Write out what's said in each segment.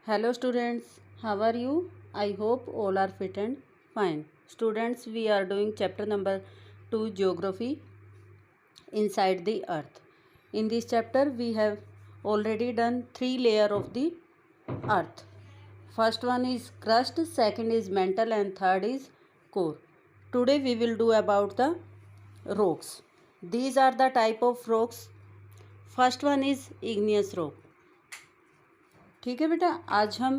Hello students, how are you? I hope all are fit and fine. Students, we are doing chapter number 2 Geography inside the earth. In this chapter we have already done 3 layer of the earth. First one is crust, second is mantle and third is core. Today we will do about the rocks. These are the type of rocks. First one is igneous rock. ठीक है बेटा, आज हम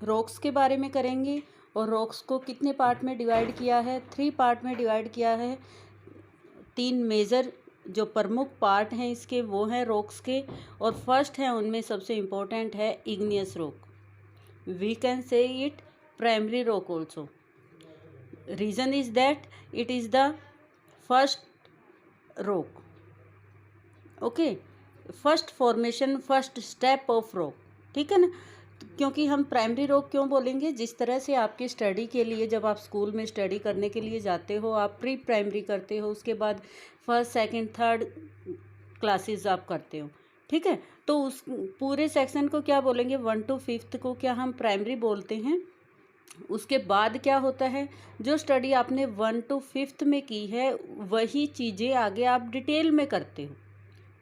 rocks के बारे में करेंगे और रॉक्स को कितने पार्ट में डिवाइड किया है, 3 पार्ट में डिवाइड किया है। 3 मेजर जो प्रमुख पार्ट हैं इसके वो हैं रॉक्स के, और फर्स्ट है उनमें सबसे इम्पोर्टेंट है igneous rock. We can say it primary rock also. Reason is that it is the first rock. Okay, first formation, first step of rock, ठीक है ना। क्योंकि हम प्राइमरी रॉक क्यों बोलेंगे, जिस तरह से आपकी स्टडी के लिए जब आप स्कूल में स्टडी करने के लिए जाते हो, आप प्री प्राइमरी करते हो, उसके बाद फर्स्ट सेकंड थर्ड क्लासेस आप करते हो, ठीक है। तो उस पूरे सेक्शन को क्या बोलेंगे, 1 to 5th को क्या हम प्राइमरी बोलते हैं। उसके बाद क्या होता है, जो स्टडी आपने 1 to 5th में की है वही चीज़ें आगे आप डिटेल में करते हो,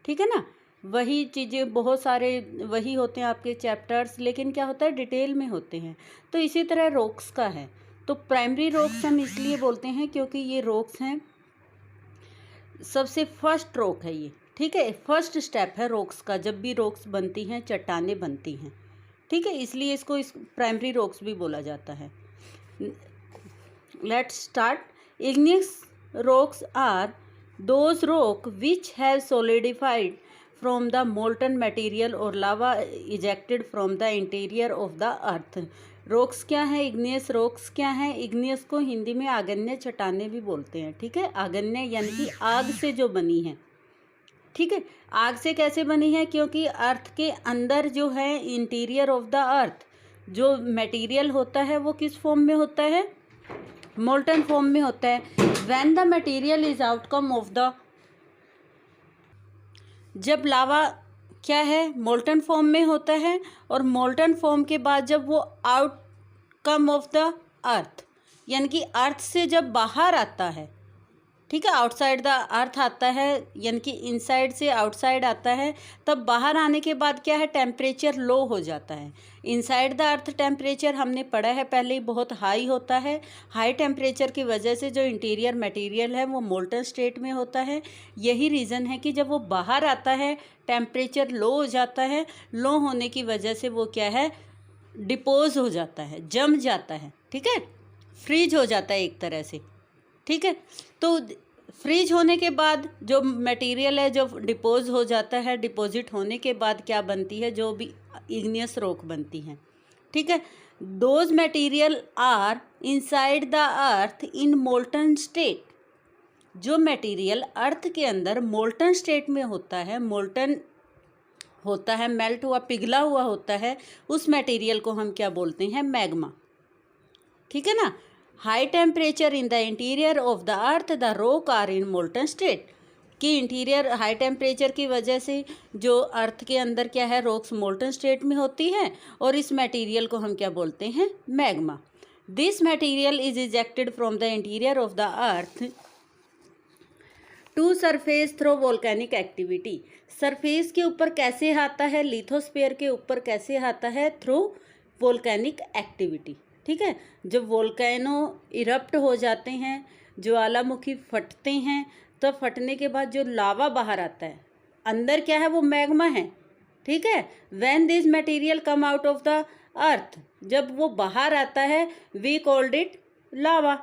ठीक है ना। वही चीज़ें बहुत सारे वही होते हैं आपके चैप्टर्स, लेकिन क्या होता है डिटेल में होते हैं। तो इसी तरह रॉक्स का है। तो प्राइमरी रॉक्स हम इसलिए बोलते हैं क्योंकि ये रॉक्स हैं, सबसे फर्स्ट रॉक है ये, ठीक है। फर्स्ट स्टेप है रॉक्स का, जब भी रॉक्स बनती हैं, चट्टानें बनती हैं, ठीक है, इसलिए इसको प्राइमरी रॉक्स भी बोला जाता है। Let's start. Igneous rocks are those rock which have solidified from the molten material or lava ejected from the interior of the earth। Rocks क्या है, इग्नियस रॉक्स क्या है। इग्नियस को हिंदी में आग्नेय चट्टानें भी बोलते हैं, ठीक है। आग्नेय यानी कि आग से जो बनी है, ठीक है। आग से कैसे बनी है, क्योंकि अर्थ के अंदर जो है इंटीरियर ऑफ द अर्थ जो मटेरियल होता है वो किस फॉर्म में होता है, मोल्टन फॉर्म में होता है। When the material is outcome of the, जब लावा क्या है मोल्टन फॉर्म में होता है, और मोल्टन फॉर्म के बाद जब वो आउटकम ऑफ द अर्थ यानी कि अर्थ से जब बाहर आता है, ठीक है, आउटसाइड द अर्थ आता है, यानी कि इनसाइड से आउटसाइड आता है, तब बाहर आने के बाद क्या है, टेम्परेचर लो हो जाता है। इनसाइड द अर्थ टेम्परेचर हमने पढ़ा है पहले ही, बहुत हाई होता है। हाई टेम्परेचर की वजह से जो इंटीरियर मटेरियल है वो मोल्टन स्टेट में होता है। यही रीज़न है कि जब वो बाहर आता है टेम्परेचर लो हो जाता है। लो होने की वजह से वो क्या है, डिपोज हो जाता है, जम जाता है, ठीक है, फ्रीज हो जाता है एक तरह से, ठीक है। तो फ्रीज होने के बाद जो मटेरियल है जो डिपोज हो जाता है, डिपॉजिट होने के बाद क्या बनती है, जो भी इग्नियस रॉक बनती है, ठीक है। Those material are inside the earth in molten state. जो मटेरियल अर्थ के अंदर मोल्टन स्टेट में होता है, मोल्टन होता है, मेल्ट हुआ, पिघला हुआ होता है, उस मटेरियल को हम क्या बोलते हैं, मैग्मा, ठीक है ना। High temperature in the interior of the earth the rock are in molten state. कि इंटीरियर हाई टेम्परेचर की वजह से जो अर्थ के अंदर क्या है, रॉक्स मोल्टन स्टेट में होती है, और इस मटेरियल को हम क्या बोलते हैं, magma. This material is ejected from the interior of the earth to surface through volcanic activity. Surface के ऊपर कैसे आता है, लिथोस्फीयर के ऊपर कैसे आता है, थ्रू वोल्केनिक एक्टिविटी, ठीक है। जब वोल्केनो इरप्ट हो जाते हैं, ज्वालामुखी फटते हैं, तो फटने के बाद जो लावा बाहर आता है, अंदर क्या है, वो मैग्मा है, ठीक है। When this material come out of the अर्थ, जब वो बाहर आता है, वी कॉल्ड इट लावा,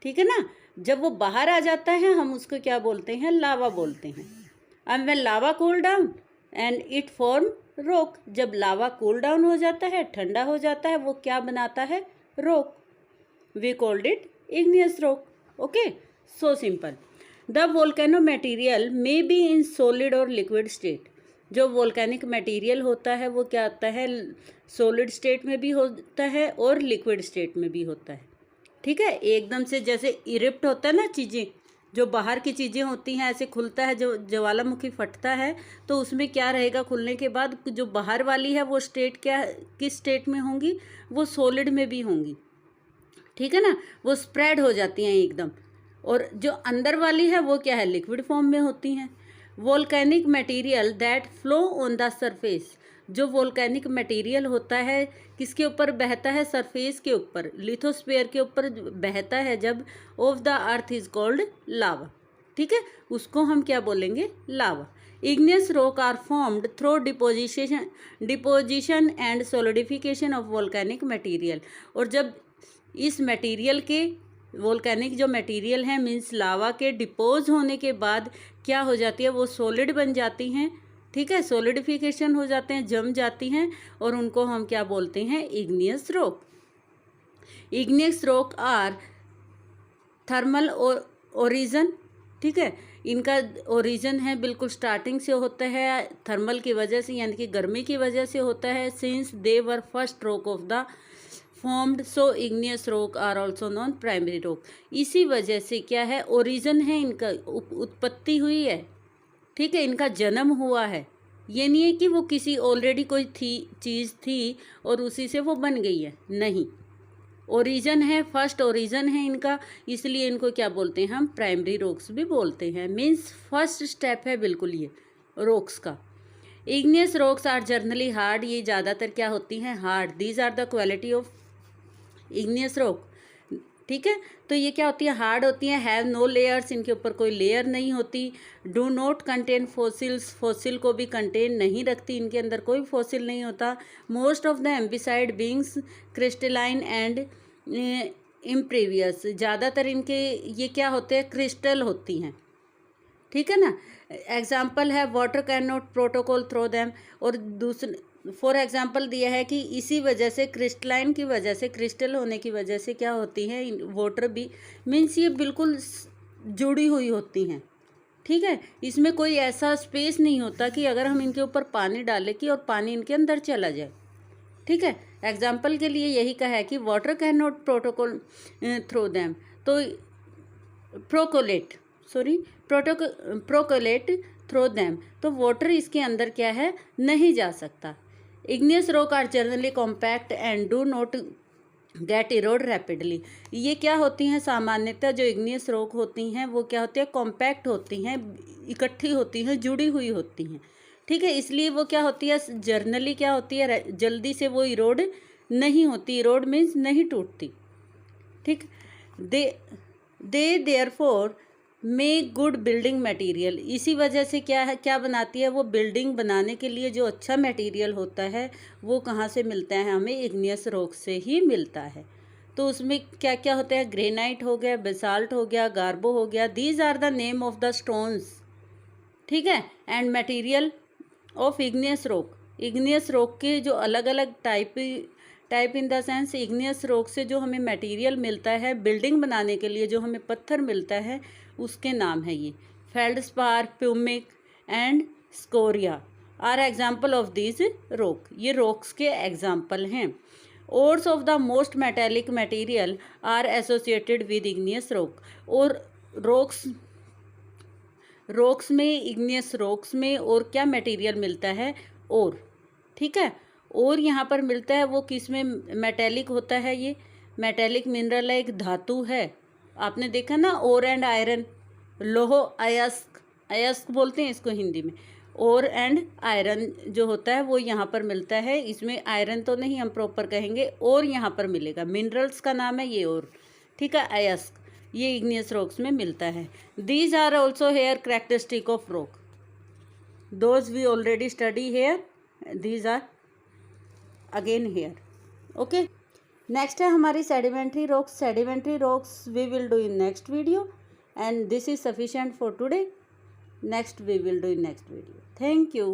ठीक है ना। जब वो बाहर आ जाता है हम उसको क्या बोलते हैं, लावा बोलते हैं। And when lava cool down and it form rock. जब लावा कूल डाउन हो जाता है, ठंडा हो जाता है, वो क्या बनाता है, rock. We called it igneous rock. Okay, so simple. The volcano material may be in solid और लिक्विड स्टेट। जो वोल्केनिक मटेरियल होता है वो क्या होता है, सॉलिड स्टेट में भी होता है और लिक्विड स्टेट में भी होता है, ठीक है। एकदम से जैसे इरिप्ट होता है ना चीज़ें, जो बाहर की चीज़ें होती हैं ऐसे खुलता है, जो ज्वालामुखी फटता है तो उसमें क्या रहेगा, खुलने के बाद जो बाहर वाली है वो स्टेट क्या, किस स्टेट में होंगी, वो सॉलिड में भी होंगी, ठीक है ना, वो स्प्रेड हो जाती हैं एकदम। और जो अंदर वाली है वो क्या है, लिक्विड फॉर्म में होती हैं। Volcanic material that flow on the surface, जो वोल्केनिक मटेरियल होता है किसके ऊपर बहता है, सरफेस के ऊपर, लिथोस्फीयर के ऊपर बहता है जब, of the earth is called lava, ठीक है, उसको हम क्या बोलेंगे, lava. Igneous rock are formed through deposition and solidification of volcanic material, और जब इस मटेरियल के, वोल्केनिक जो मटेरियल है मीन्स लावा के डिपोज होने के बाद क्या हो जाती है, वो सॉलिड बन जाती हैं, ठीक है, सॉलिडिफिकेशन हो जाते हैं, जम जाती हैं, और उनको हम क्या बोलते हैं, igneous rock. Igneous rock are thermal origin, ठीक है, इनका ओरिजिन है बिल्कुल स्टार्टिंग से होता है थर्मल की वजह से, यानी कि गर्मी की वजह से होता है। Since they were first rock of the formed so igneous rock are also non primary rock, इसी वजह से क्या है, ओरिजिन है इनका, उत्पत्ति हुई है, ठीक है, इनका जन्म हुआ है, ये नहीं है कि वो किसी ऑलरेडी कोई चीज़ थी और उसी से वो बन गई है, नहीं, ओरिजिन है, फर्स्ट ओरिजिन है इनका, इसलिए इनको क्या बोलते हैं हम, प्राइमरी रॉक्स भी बोलते हैं, मीन्स फर्स्ट स्टेप है बिल्कुल ये रॉक्स का। Igneous rocks are generally hard, ये ज़्यादातर क्या होती हैं, hard. These are the quality of igneous rock, ठीक है, तो ये क्या होती है, हार्ड होती हैं, हैव नो लेयर्स, इनके ऊपर कोई लेयर नहीं होती। Do not contain fossils, fossil को भी कंटेन नहीं रखती, इनके अंदर कोई फॉसिल नहीं होता। मोस्ट ऑफ द एम्बिसाइड बींग्स क्रिस्टलाइन एंड इम्प्रीवियस, ज़्यादातर इनके ये क्या होते हैं, क्रिस्टल होती हैं, ठीक है ना। एग्जाम्पल है water can not protocol through them, और दूसरे फॉर एग्जांपल दिया है कि इसी वजह से, क्रिस्टलाइन की वजह से, क्रिस्टल होने की वजह से क्या होती है, वाटर भी, मीन्स ये बिल्कुल जुड़ी हुई होती हैं, ठीक है, इसमें कोई ऐसा स्पेस नहीं होता कि अगर हम इनके ऊपर पानी डालें कि और पानी इनके अंदर चला जाए, ठीक है। एग्जाम्पल के लिए यही कहा है कि water can not protocol through them, तो प्रोकोलेट थ्रो दैम, तो वाटर इसके अंदर क्या है, नहीं जा सकता। Igneous rock are generally compact and do not get erode rapidly, ये क्या होती हैं, सामान्यतः जो इग्नियस रॉक होती हैं वो क्या होती है, कॉम्पैक्ट होती हैं, इकट्ठी होती हैं, जुड़ी हुई होती हैं, ठीक है, इसलिए वो क्या होती है, जर्नली क्या होती है, जल्दी से वो इरोड नहीं होती, इरोड मीन्स नहीं टूटती, ठीक। They therefore make good building material, इसी वजह से क्या है, क्या बनाती है वो, बिल्डिंग बनाने के लिए जो अच्छा मटेरियल होता है वो कहाँ से मिलता है, हमें इग्नियस रॉक से ही मिलता है। तो उसमें क्या क्या होता है, ग्रेनाइट हो गया, बेसाल्ट हो गया, गार्बो हो गया, these are the name of the stones, ठीक है, and material of igneous rock. Igneous rock के जो अलग अलग type in the sense, igneous rock से जो हमें मटेरियल मिलता है बिल्डिंग बनाने के लिए, जो हमें पत्थर मिलता है उसके नाम है ये, feldspar, pumice and scoria are example of this rock, ये रॉक्स के एग्जाम्पल हैं। Ores of the most metallic material are associated with igneous rock, और रॉक्स में, इग्नियस रॉक्स में और क्या मटेरियल मिलता है, और, ठीक है, और यहाँ पर मिलता है वो किस में, मेटेलिक होता है, ये मेटेलिक मिनरल है, एक धातु है, आपने देखा ना, ओर एंड आयरन, लोह अयस्क बोलते हैं इसको हिंदी में, ओर एंड आयरन जो होता है वो यहाँ पर मिलता है, इसमें आयरन तो नहीं हम प्रॉपर कहेंगे, और यहाँ पर मिलेगा, मिनरल्स का नाम है ये, और, ठीक है, अयस्क, ये इग्नियस रॉक्स में मिलता है। These are also here characteristic of rock, those we already study here, these are again here, okay. Next है हमारी sedimentary rocks. Sedimentary rocks we will do in next video, and this is sufficient for today, next we will do in next video. Thank you.